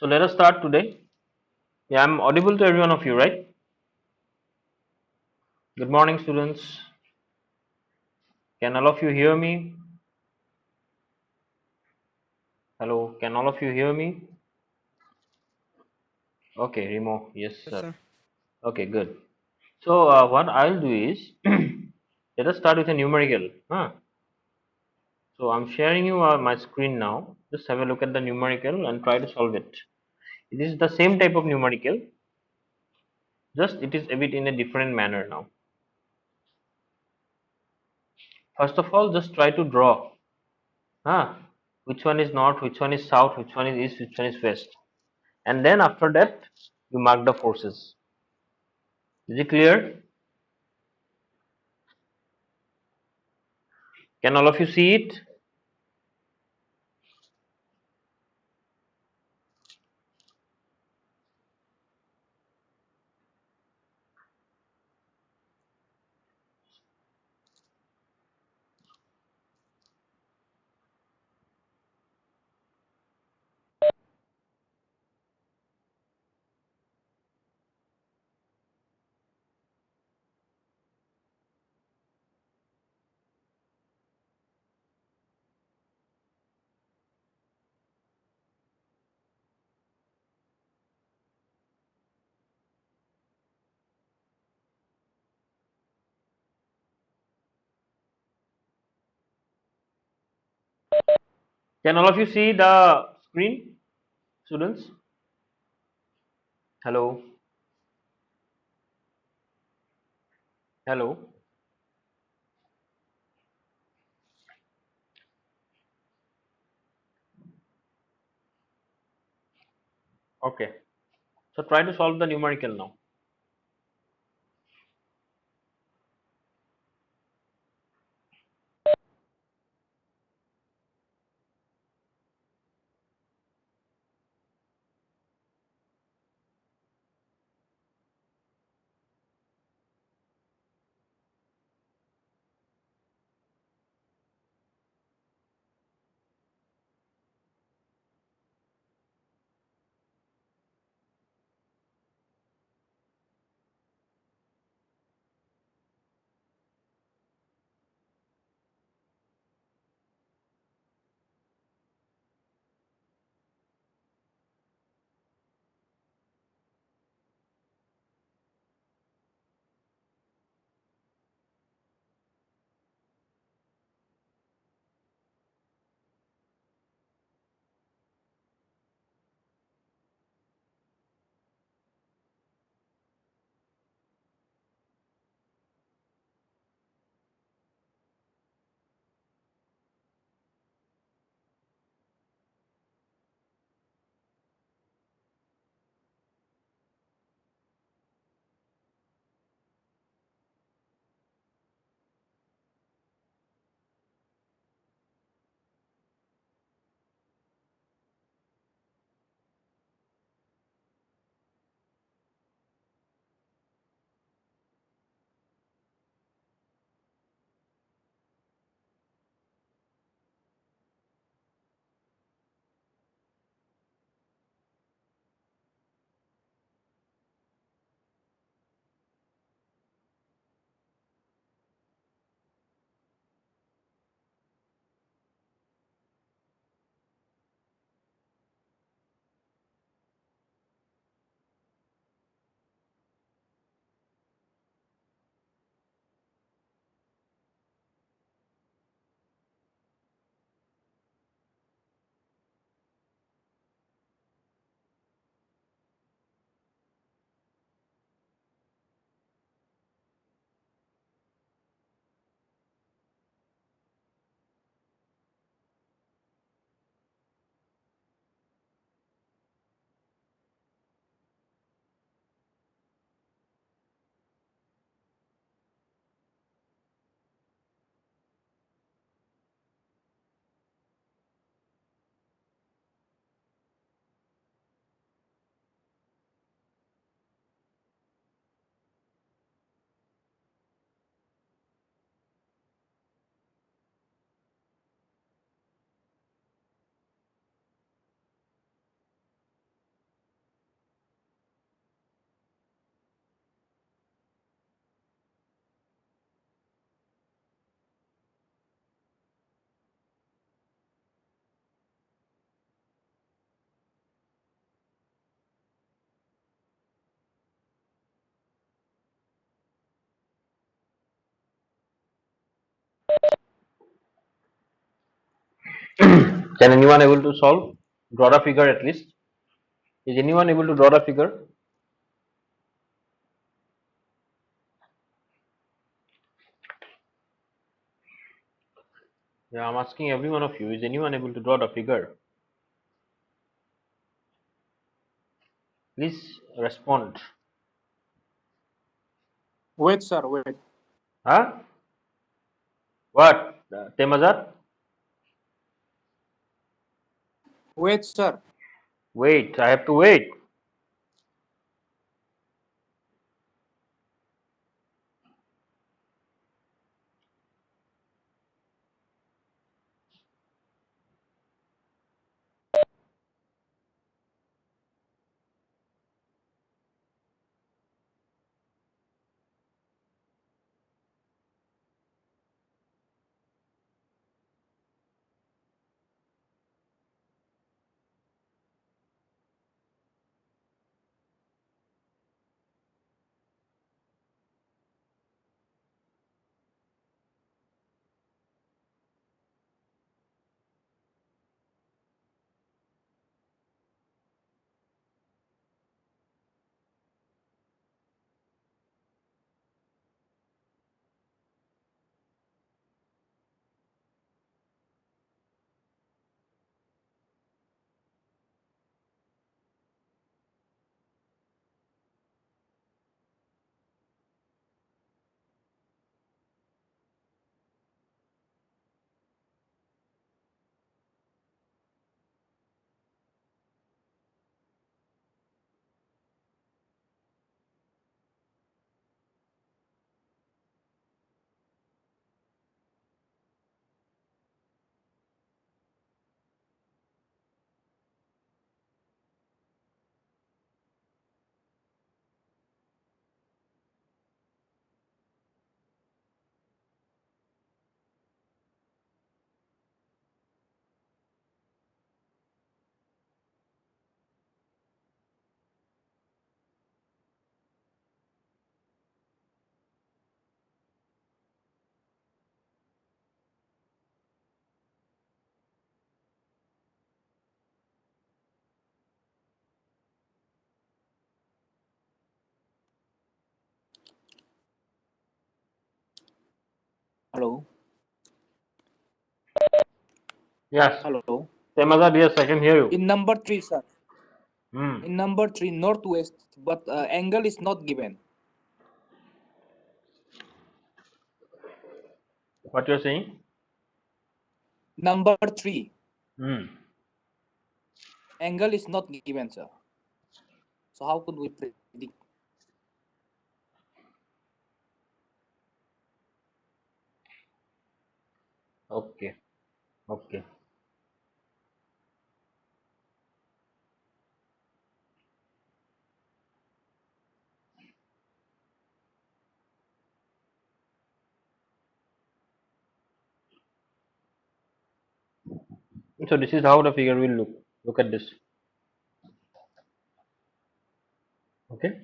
So let us start today. Yeah, I'm audible to every one of you, right? Good morning, students. Can all of you hear me? Hello, can all of you hear me? Okay, Remo, yes, Yes, sir. sir. Okay, good. So what I'll do is let us start with a numerical. Huh? So I'm sharing you my screen now. Just have a look at the numerical and try to solve it. It is the same type of numerical, just it is a bit in a different manner now. First of all, just try to draw. Huh? Which one is north, which one is south, which one is east, which one is west. And then after that, you mark the forces. Is it clear? Can all of you see it? Can all of you see the screen, students? Hello, hello. Okay. So try to solve the numerical now. Can anyone able to solve? Draw the figure at least. Is anyone able to draw the figure? Yeah, I'm asking every one of you. Is anyone able to draw the figure? Please respond. Wait, sir, wait. Huh? What? Temazar? Wait, sir. Wait, I have to wait. Hello. Yes. Hello. Temazar, yes, I can hear you. In number three, sir. Hmm. In number three, northwest, but angle is not given. What you're saying? Number three, Hmm. angle is not given, sir. So how could we predict? Okay. Okay. So this is how the figure will look. Look at this. Okay.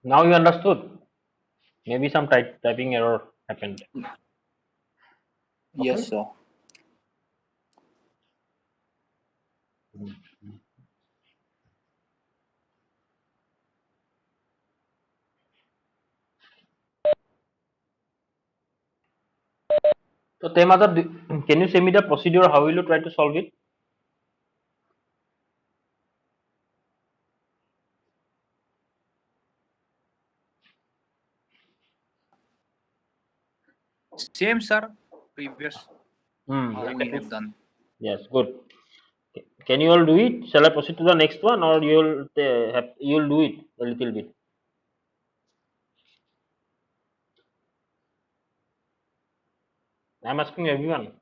Now you understood. Maybe some typing error happened. Okay. Yes, sir. So Temazar, can you say me the procedure? How will you try to solve it? Same, sir. Previous, Hmm. how we have done. Yes. Good. Can you all do it? Shall I proceed to the next one, or you'll do it a little bit? I'm asking everyone.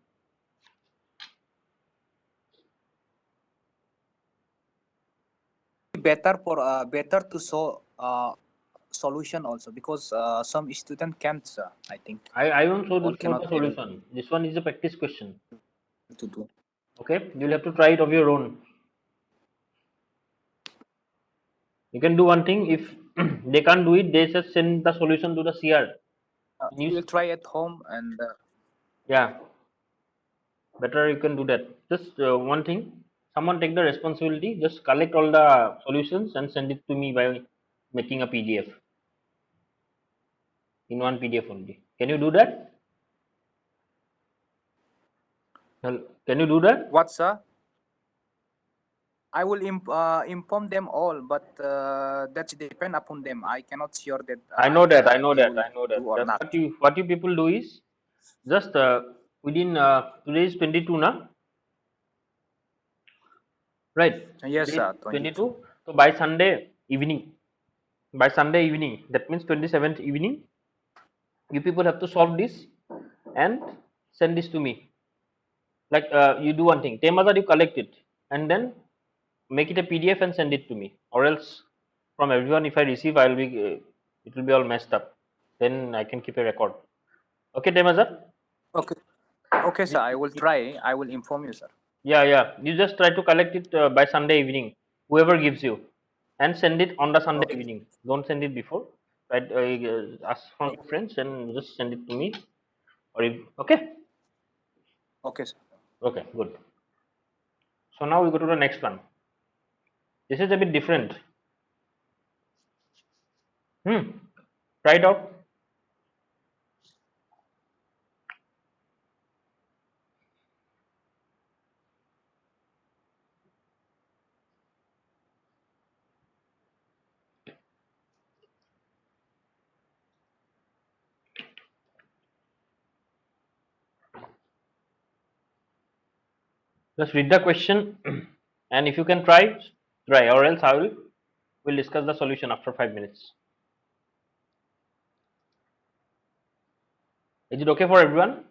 Better to show solution also, because some student can't, sir. I think I don't show all this for cannot the able solution. This one is a practice question. to do. Okay, you'll have to try it of your own. You can do one thing. If they can't do it, they just send the solution to the CR. We will try at home and Yeah, better you can do that. Just one thing, someone take the responsibility. Just collect all the solutions and send it to me by making a PDF in one PDF only. Can you do that? Can you do that? What, sir? I will inform them all, but that's depend upon them. I cannot sure that I know that. I know they that. will I know do that. or That's not. what you people do is just within today is 22 now, right? Yes, Today is sir. 22. 22. So by Sunday evening, that means 27th evening, you people have to solve this and send this to me. Like you do one thing, Temazar, you collect it and then make it a PDF and send it to me, or else from everyone if I receive, I'll be it will be all messed up. Then I can keep a record. Okay, Temazar. Okay. Okay, sir. I will try. I will inform you, sir. Yeah, yeah. You just try to collect it by Sunday evening, whoever gives you, and send it on the Sunday Okay. evening. Don't send it before. Right? Ask from your Okay. friends and just send it to me. Or if, okay, Okay, sir. okay, good. So now we go to the next one. This is a bit different. Hmm. Try it out. Just read the question, and if you can try, try. Or else I will. We'll discuss the solution after 5 minutes. Is it okay for everyone?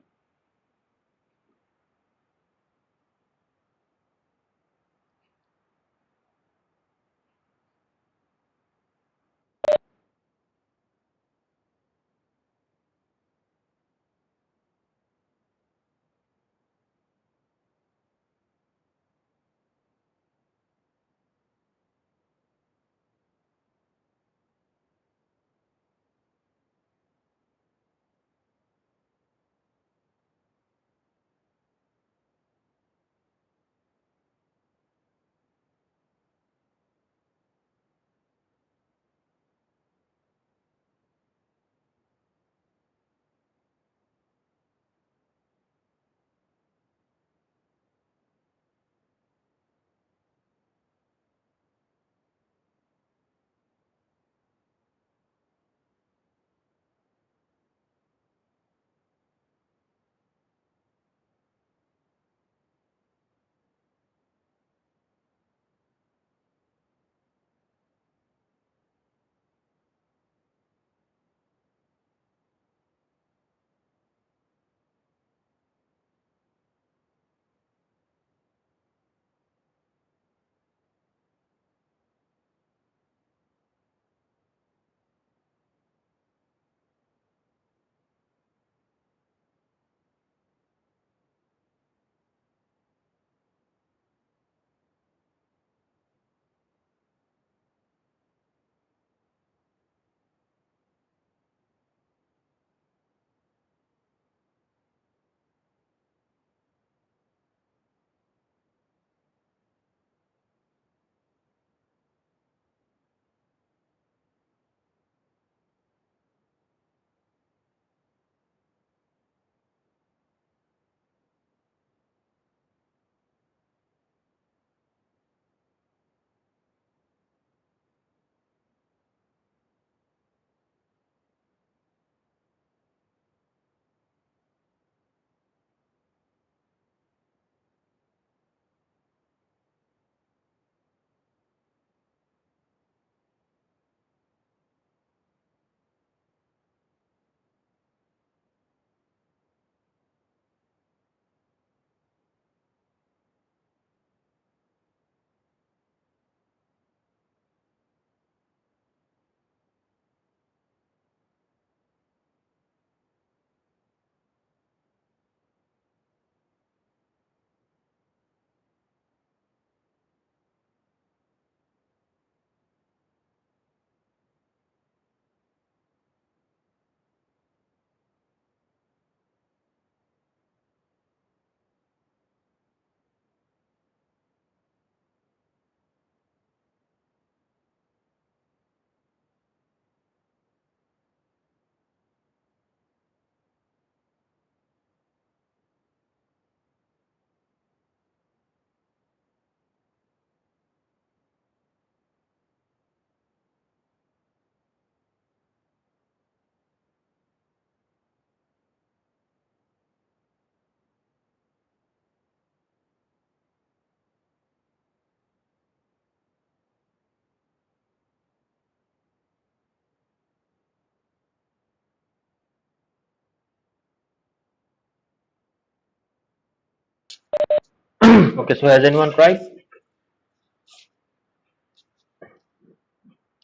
Okay, so has anyone tried?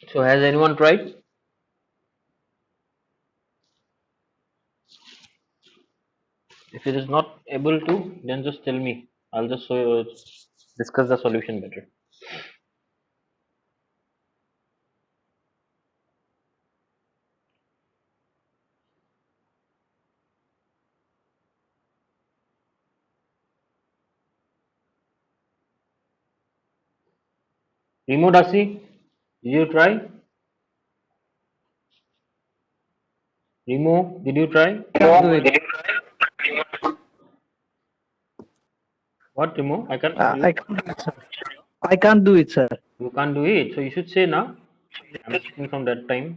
So has anyone tried? If it is not able to, then just tell me. I'll just discuss the solution better. Remo Dasi, did you try? Remo, did you try? Can't do it. What Remo? I can't hear I you. can't do it, sir. I can't do it, sir. You can't do it. So you should say now. I'm speaking from that time.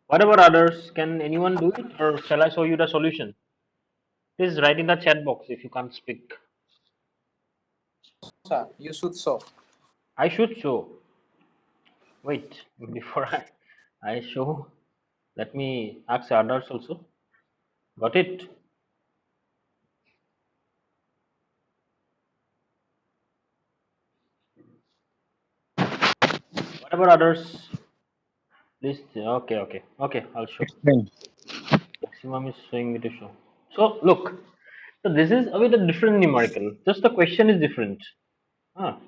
What about others? Can anyone do it, or shall I show you the solution? Please write in the chat box if you can't speak. Sir, you should show. I should show. Wait, before I show, let me ask others also. Got it? What about others? Please. Okay. I'll show. Explain. Maximum is showing me to show. So look. So this is a bit a different numerical. Just the question is different. Ah,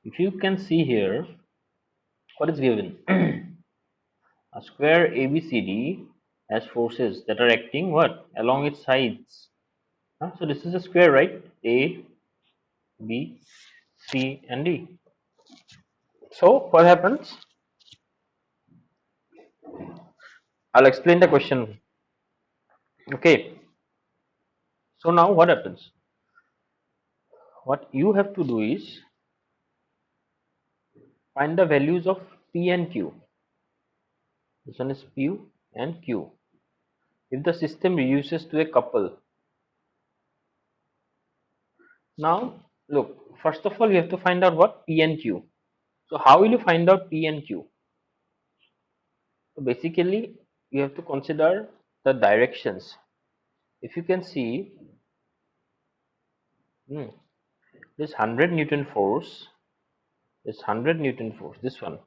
if you can see here, what is given? A square ABCD has forces that are acting what along its sides. So this is a square, right? A, B, C, and D. So what happens? I'll explain the question. Okay. So now what happens? What you have to do is find the values of P and Q. This one is P and Q. If the system reduces to a couple. Now look, first of all you have to find out what P and Q. So how will you find out P and Q? So basically you have to consider the directions. If you can see, this 100 Newton force, this one,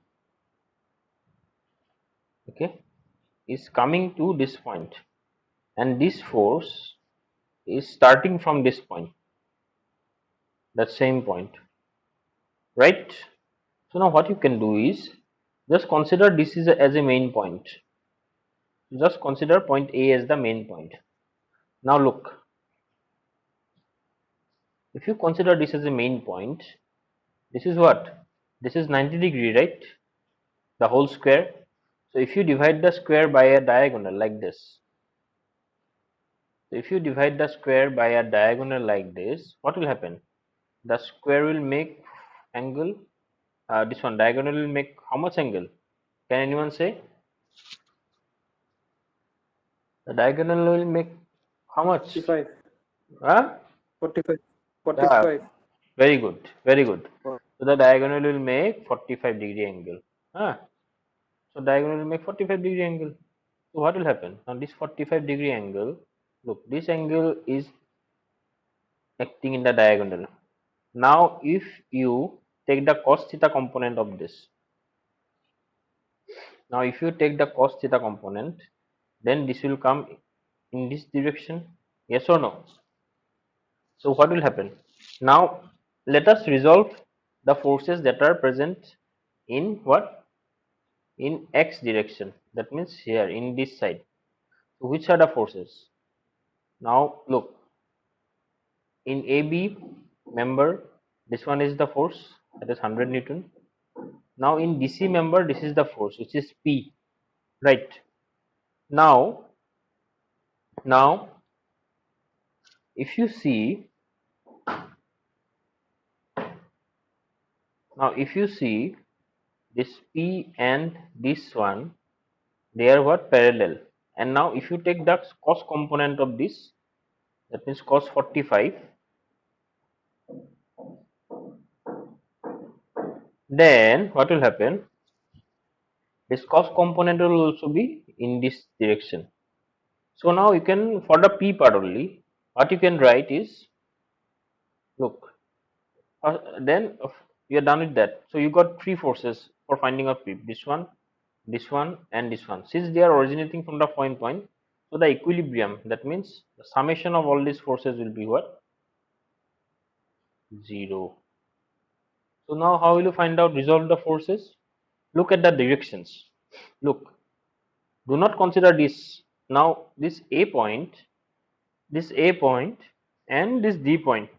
okay, is coming to this point, and this force is starting from this point, that same point, right? So now what you can do is just consider this is as a main point. Just consider point A as the main point. Now look, if you consider this as a main point, this is what? This is 90-degree, right? The whole square. So if you divide the square by a diagonal like this, so if you divide the square by a diagonal like this, what will happen? The square will make angle, this one diagonal will make how much angle? Can anyone say? The diagonal will make how much? 45. Huh? 45. Yeah, 45. very good, very good. Oh. So the diagonal will make 45-degree angle. Huh? So diagonal will make 45-degree angle. So what will happen? Now this 45-degree angle, look, this angle is acting in the diagonal. Now if you take the cos theta component of this, now if you take the cos theta component, then this will come in this direction, yes or no? So what will happen? Now let us resolve the forces that are present in what? In x direction, that means here in this side. So which are the forces? Now look, in AB member, this one is the force, that is 100 Newton. Now in DC member, this is the force, which is P, right? Now if you see, this P and this one, they are what? Parallel. And now if you take the cos component of this, that means cos 45, then what will happen? This cos component will also be in this direction. So now you can, for the P part only, what you can write is, look, Then you're done with that. So you got three forces for finding out P. This one, and this one. Since they are originating from the point, so the equilibrium, that means the summation of all these forces will be what? 0. So now how will you find out, resolve the forces? Look at the directions. Look, do not consider this. Now this A point and this D point,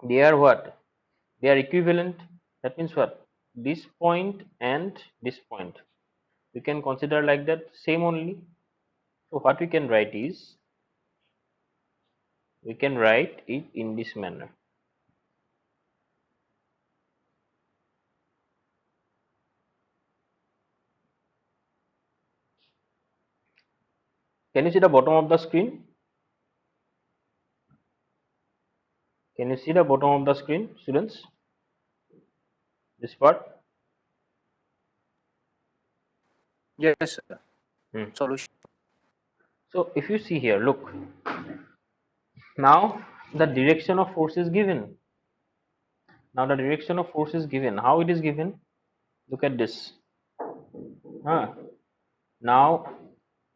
they are what? They are equivalent. That means what? This point and this point. We can consider like that, same only. So what we can write is, we can write it in this manner. Can you see the bottom of the screen? Can you see the bottom of the screen, students? This part. Yes, sir. Hmm. Solution. So if you see here, look. Now the direction of force is given. Now the direction of force is given. How it is given? Look at this. Now,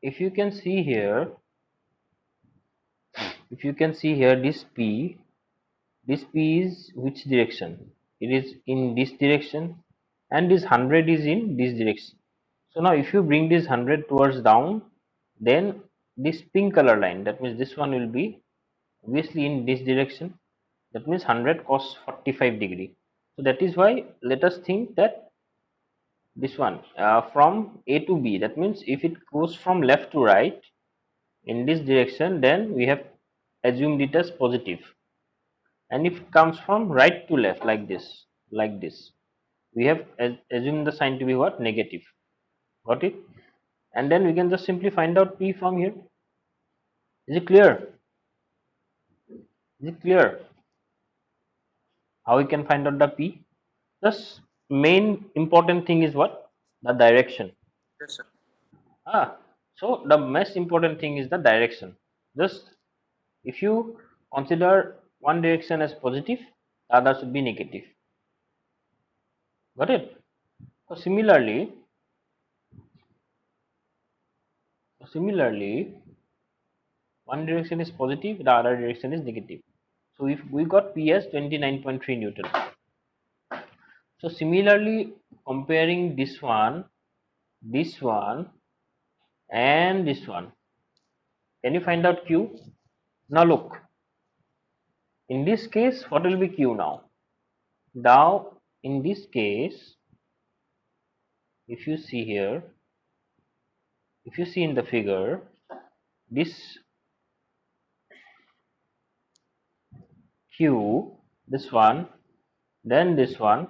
if you can see here, this P is which direction? It is in this direction, and this 100 is in this direction. So now if you bring this 100 towards down, then this pink color line, that means this one will be obviously in this direction. That means 100 cos 45 degree. So that is why let us think that this one from A to B, that means if it goes from left to right in this direction, then we have assumed it as positive, and if it comes from right to left like this, we have assumed the sign to be what? Negative. Got it? And then we can just simply find out P from here. Is it clear? Is it clear how we can find out the P? Just main important thing is what? The direction. Yes, sir. So the most important thing is the direction. Just if you consider one direction as positive, the other should be negative. Got it? So similarly, one direction is positive, the other direction is negative. So if we got P as 29.3 Newton. So similarly, comparing this one, and this one, can you find out Q? Now look, in this case, what will be Q now? Now, in this case, if you see here, if you see in the figure, this Q, this one, then this one.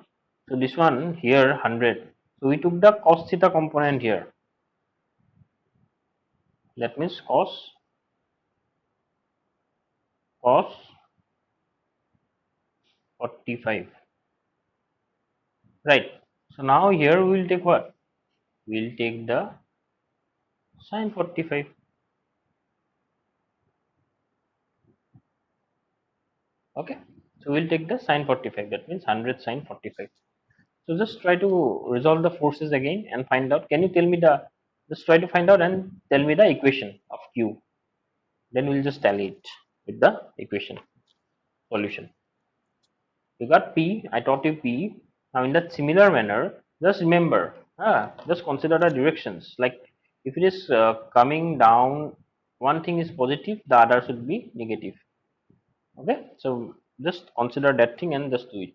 So this one here 100. So we took the cos theta component here. That means cos 45. Right. So now here we will take what? We will take the sin 45. Okay. So we will take the sin 45. That means 100 sin 45. So just try to resolve the forces again and find out. Can you tell me the, just try to find out and tell me the equation of Q. Then we'll just tally it with the equation solution. You got P, I taught you P. Now in that similar manner, just remember, just consider the directions. Like if it is coming down, one thing is positive, the other should be negative. Okay, so just consider that thing and just do it.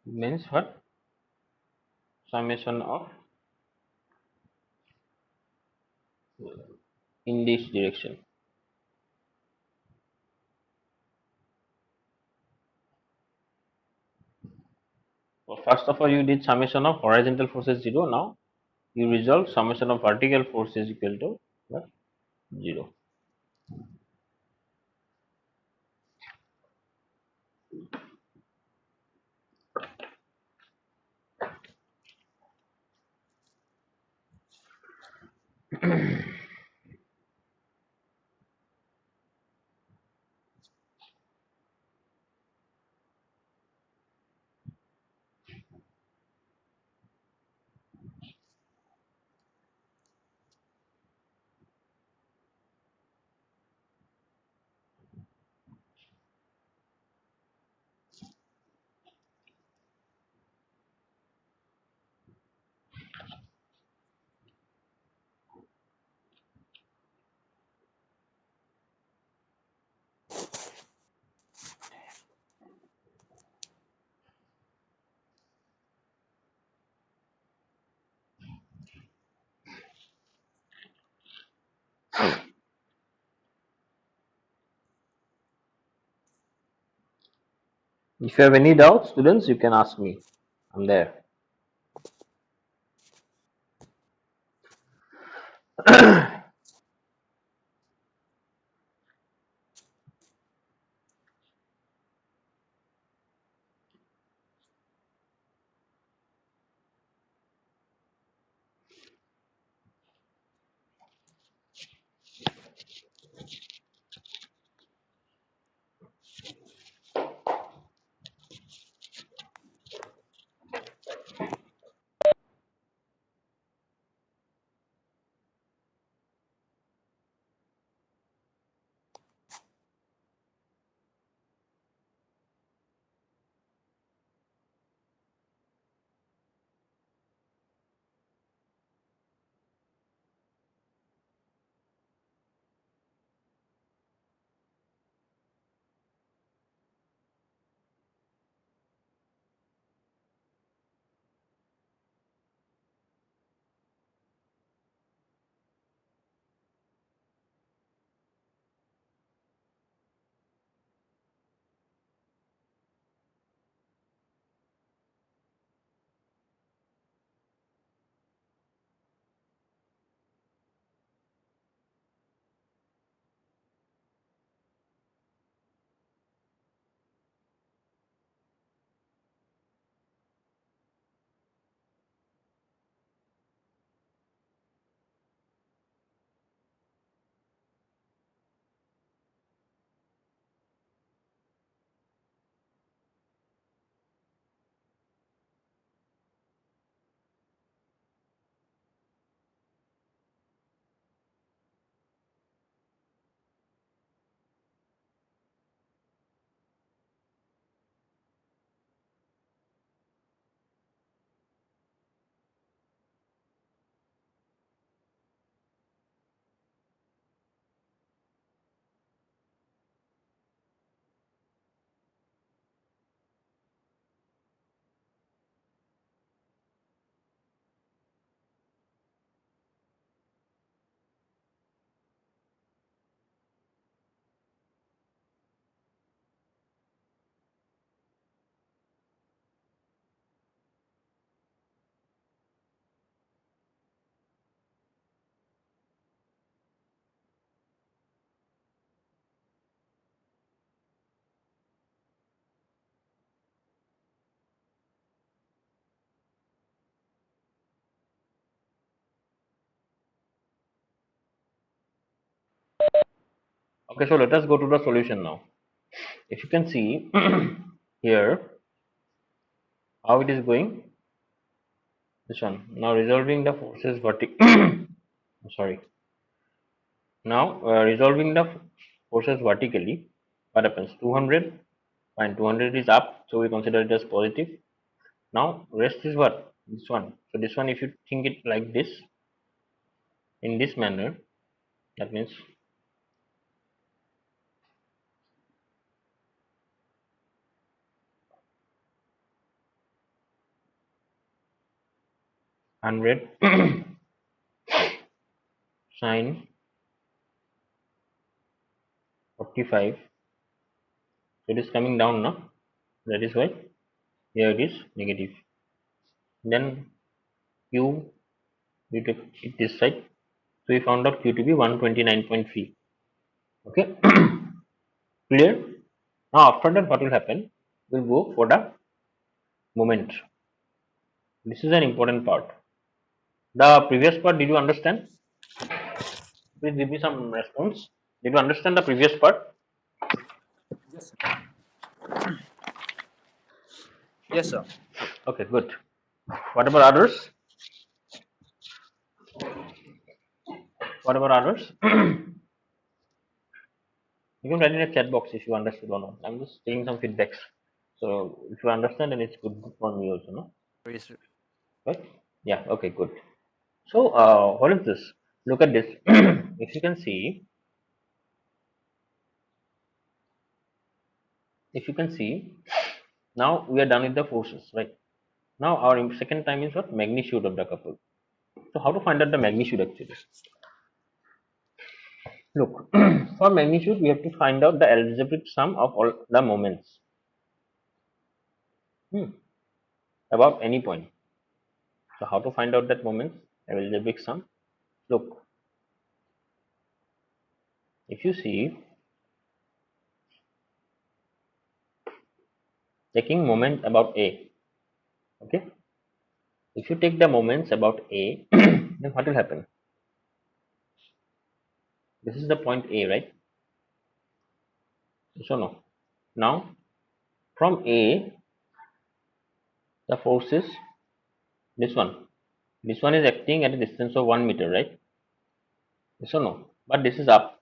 Means what? Summation of in this direction. So first of all, you did summation of horizontal forces 0. Now you resolve summation of vertical force is equal to what? 0. If you have any doubts, students, you can ask me. I'm there. Okay, so let us go to the solution now. If you can see here how it is going, this one. Now resolving the forces vertically. Sorry. Now resolving the forces vertically, what happens? 200, fine. 200 is up, so we consider it as positive. Now rest is what? This one. So this one, if you think it like this, in this manner, that means 100 sine 45. So it is coming down now. That is why here it is negative. Then Q, we take it this side. So we found out Q to be 129.3. Okay, clear? Now after that, what will happen? We'll go for the moment. This is an important part. The previous part, did you understand? Please give me some response. Did you understand the previous part? Yes, sir. Yes, sir. Okay, good. What about others? What about others? You can write in a chat box if you understood or not. I'm just taking some feedbacks. So if you understand, then it's good for me also, no? Yes, sir. Right? Yeah. Okay. Good. So what is this? Look at this. If you can see, now we are done with the forces, right? Now our second time is what? Magnitude of the couple. So how to find out the magnitude actually? Look, for magnitude we have to find out the algebraic sum of all the moments. about any point. So how to find out that moment? I will big sum. Look, if you see, taking moment about A, okay? If you take the moments about A, then what will happen? This is the point A, right? So no. Now from A, the force is this one. This one is acting at a distance of 1 meter, right? So no. But this is up.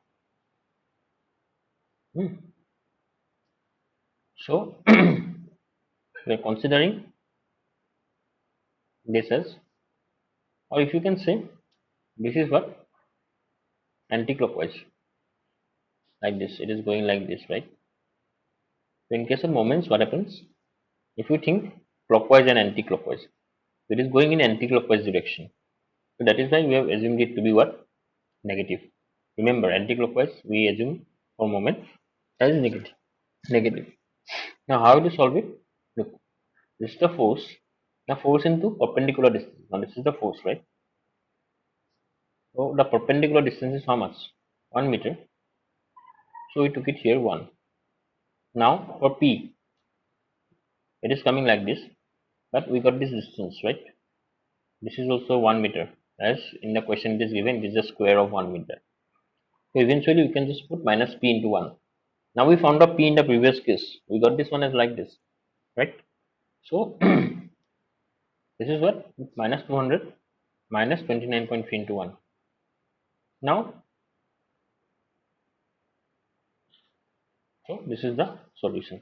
So we are considering this as, or if you can say, this is what? Anti-clockwise. Like this. It is going like this, right? So in case of moments, what happens? If you think clockwise and anti-clockwise, it is going in anti-clockwise direction. So that is why we have assumed it to be what? Negative. Remember, anti-clockwise we assume for moment as negative. Negative. Now how to solve it? Look, this is the force. Now force into perpendicular distance. Now this is the force, right? So the perpendicular distance is how much? 1 meter. So we took it here 1. Now for P, it is coming like this, but we got this distance, right? This is also 1 meter. As in the question it is given, it is the square of 1 meter. So eventually we can just put minus P into 1. Now we found out P in the previous case. We got this one as like this, right? So this is what? Minus 200 minus 29.3 into 1. Now, so this is the solution.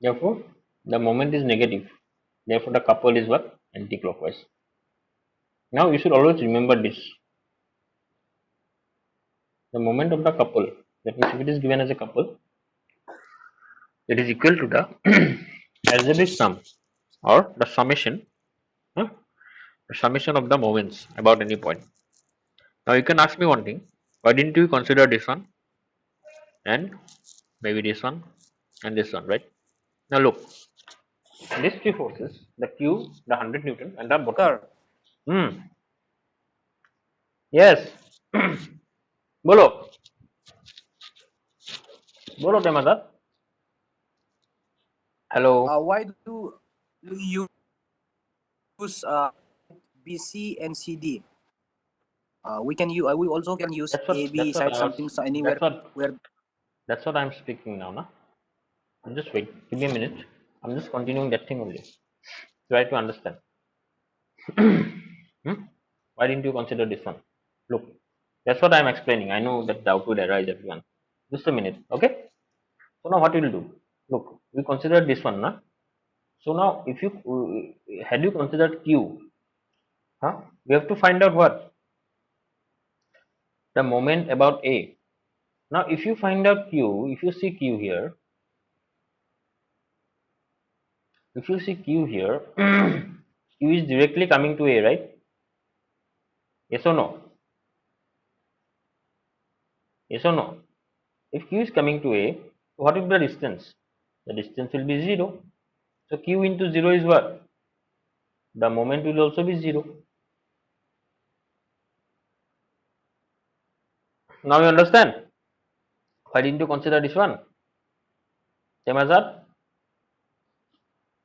Therefore, the moment is negative. Therefore, the couple is what? Anti-clockwise. Now, you should always remember this. The moment of the couple, that means if it is given as a couple, it is equal to the algebraic sum or the summation, huh? The summation of the moments about any point. Now, you can ask me one thing. Why didn't you consider this one and maybe this one and this one, right? Now, look, these three forces, the Q, the 100 Newton, and the bottom. Sir, Yes. बोलो बोलो टेमादार hello why do you use BC and CD? We can use. We also can use that's what AB that's what side I was something so anywhere that's what where. that's what I'm speaking now, na? Just wait, give me a minute. I'm just continuing that thing only. Try to understand. Why didn't you consider this one? Look, that's what I'm explaining. I know that doubt would arise, everyone. Just a minute, okay? So now what we'll do? Look, we considered this one, na? So now, if you had you considered Q, huh? We have to find out what the moment about A. Now, if you find out Q, if you see Q here, if you see Q here, Q is directly coming to A, right? Yes or no? Yes or no? If Q is coming to A, what will be the distance? The distance will be 0. So Q into 0 is what? The moment will also be 0. Now you understand? Why didn't you consider this one? Same as that?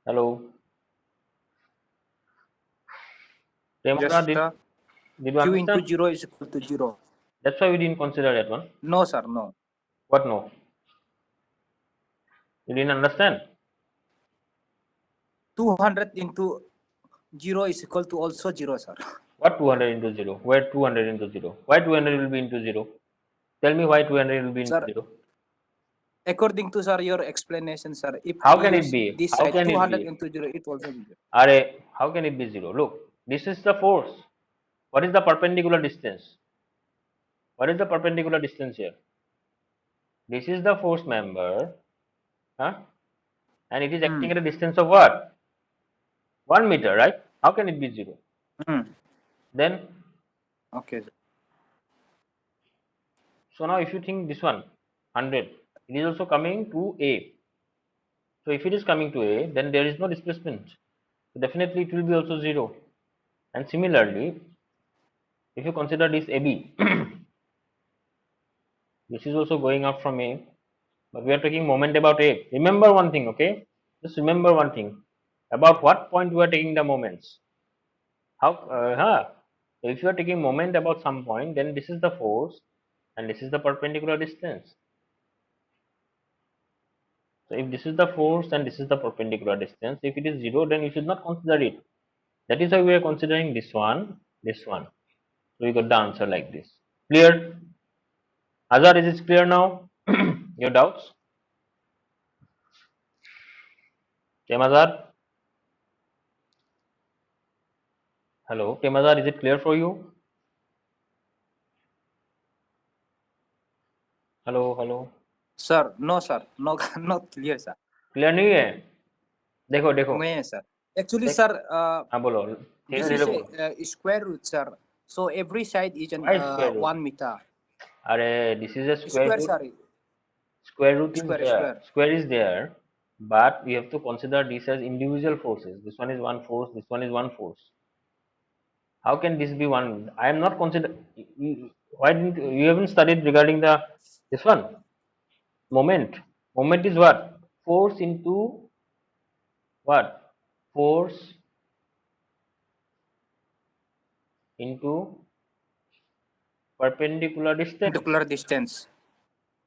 Hello? Same as Yes, that? sir. Did you Q into understand? 0 is equal to 0. That's why we didn't consider that one. No, sir. No. What no? You didn't understand? 200 into 0 is equal to also 0, sir. What 200 into 0? Where 200 into 0? Why 200 will be into 0? Tell me why 200 will be into Sir, 0. according to sir your explanation, sir, if How we can it use be? this How side can it 200 be? into 0, it also be 0. Are, how can it be 0? Look, this is the force. What is the perpendicular distance? What is the perpendicular distance here? This is the force member, huh? And it is acting at a distance of what? 1 meter, right? How can it be 0? Then, Okay. so now if you think this one, 100, it is also coming to A. So So if it is coming to A, then there is no displacement. So definitely it will be also 0. And similarly, if you consider this AB, this is also going up from A, but we are taking moment about A. Remember one thing, okay? Just remember one thing. About what point we are taking the moments. If you are taking moment about some point, then this is the force and this is the perpendicular distance. So if this is the force and this is the perpendicular distance, if it is 0, then you should not consider it. That is why we are considering this one, this one. So we got the answer like this. Clear? Azar, is it clear now? Your doubts? Temazar? Hello, Temazar, is it clear for you? Hello, hello. Sir, no sir, no not clear sir. Clear नहीं है? देखो देखो नहीं है sir. Actually देख, sir, हाँ बोलो, धीरे this धीरे is बोलो. a square root sir. So every side is an Why square root? 1 meter. अरे, this is a square Square root. sorry. Square root is Square there. square. Square is there, but we have to consider this as individual forces. This one is one force. This one is one force. How can this be one? I am not consider. Why didn't you haven't studied regarding the this one moment? Moment is what? Force into what? Force into perpendicular distance. Perpendicular distance.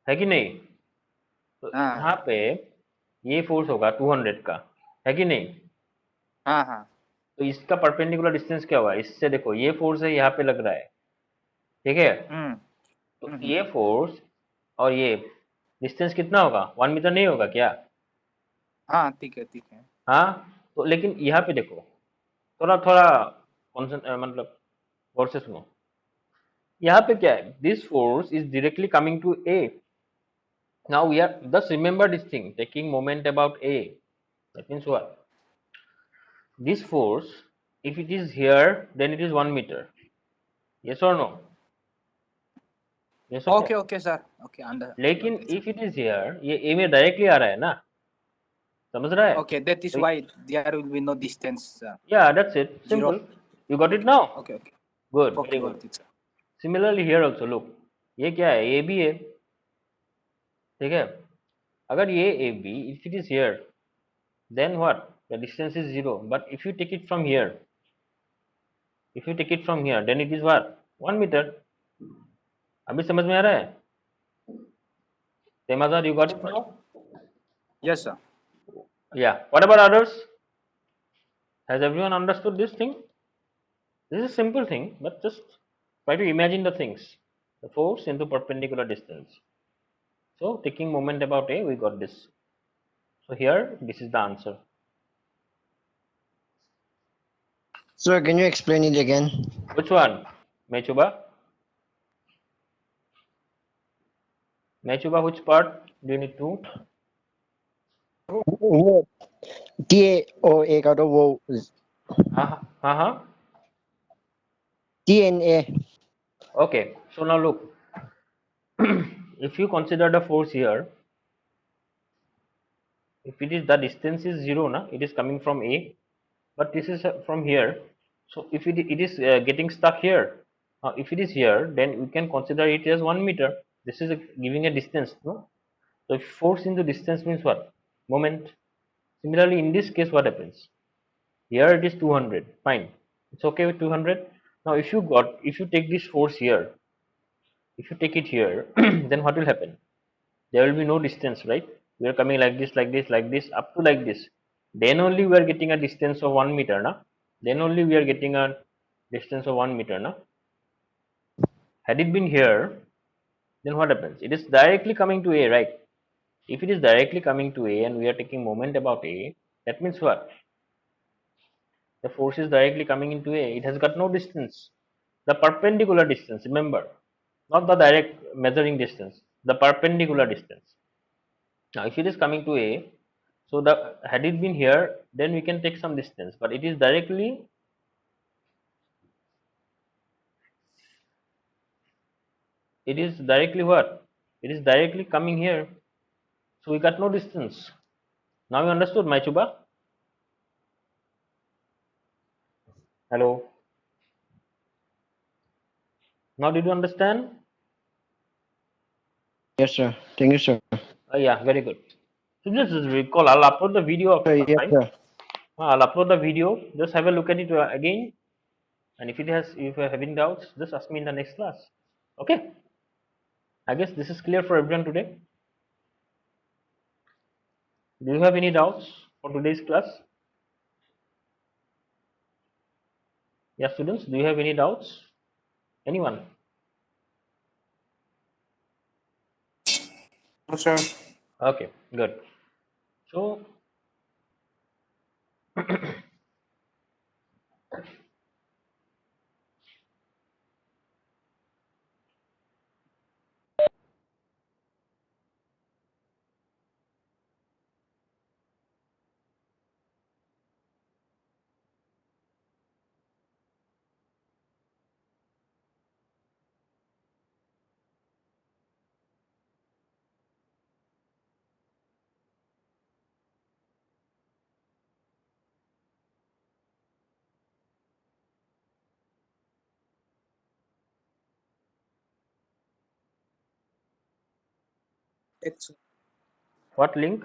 है कि नहीं? तो हाँ यहाँ पे ये force होगा 200 का, है कि नहीं? हाँ हाँ. तो इसका परपेंडिकुलर डिस्टेंस क्या हुआ? इससे देखो, ये फोर्स है यहाँ पे लग रहा है, ठीक है? हम्म तो हम्म. ये फोर्स और ये डिस्टेंस कितना होगा? 1 मीटर नहीं होगा क्या? हाँ ठीक है ठीक है. हाँ, तो लेकिन यहाँ पे देखो, थोड़ा थोड़ा मतलब गौर से सुनो. यहाँ पे क्या है? This force is directly coming to a. Now we are just remember this thing, taking moment about a. That means what? This force, if it is here, then it is 1 meter. Yes or no? Yes or no? Okay okay sir. Okay under. लेकिन Okay sir. if it is here, ये A में directly आ रहा है ना, समझ रहा है? Okay, that is तो why there will be no distance. yeah, that's it. Zero. Simple. You got it now? Okay okay. Good, Okay very good. got it sir. Similarly here also, look, ये क्या है? A B है, ठीक है? अगर ये A B, if it is here, then what? The distance is 0. But if you take it from here, then it is what? 1 meter. अभी समझ में आ रहा है? Temazar, you got it now? Yes sir. Yeah. What about others? Has everyone understood this thing? This is a simple thing, but just try to imagine the things. The force into perpendicular distance. So taking moment about A, we got this. So here, this is the answer. Sir, can you explain it again? Which one? Mechuba? Mechuba, which part do you need to? Wo. TAOA का तो वो Uh-huh. TNA. Okay. So now look. If you consider the force here, if it is the distance is 0, na, it is coming from A, but this is from here. So if it is getting stuck here, if it is here, then we can consider it as 1 meter. This is giving a distance, no? So if force into distance means what? Moment. Similarly, in this case, what happens? Here it is 200. Fine, it's okay with 200. Now, if you take this force here, if you take it here, then what will happen? There will be no distance, right? We are coming like this, like this, like this, up to like this. Then only we are getting a distance of 1 meter, na? Then only we are getting a distance of 1 meter, na? Had it been here, then what happens? It is directly coming to A, right? If it is directly coming to A and we are taking moment about A, that means what? The force is directly coming into A. It has got no distance. The perpendicular distance, remember, not the direct measuring distance, the perpendicular distance. Now, if it is coming to A, so the had it been here, then we can take some distance, but it is directly what? It is directly coming here, so we got no distance. Now you understood, my Chuba? Hello. Now did you understand? Yes, sir. Thank you, sir. Yeah, very good. So just recall, I'll upload the video of Yes, time. sir. I'll upload the video. Just have a look at it again. And if you're having doubts, just ask me in the next class. Okay. I guess this is clear for everyone today. Do you have any doubts for today's class? Yeah, students, do you have any doubts? Anyone? No, sir. Okay, good. So, It's what link?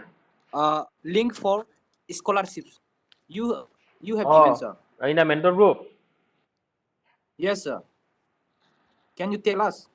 link for scholarships. You have given, Oh, sir. in a mentor group. Yes, sir. Can you tell us?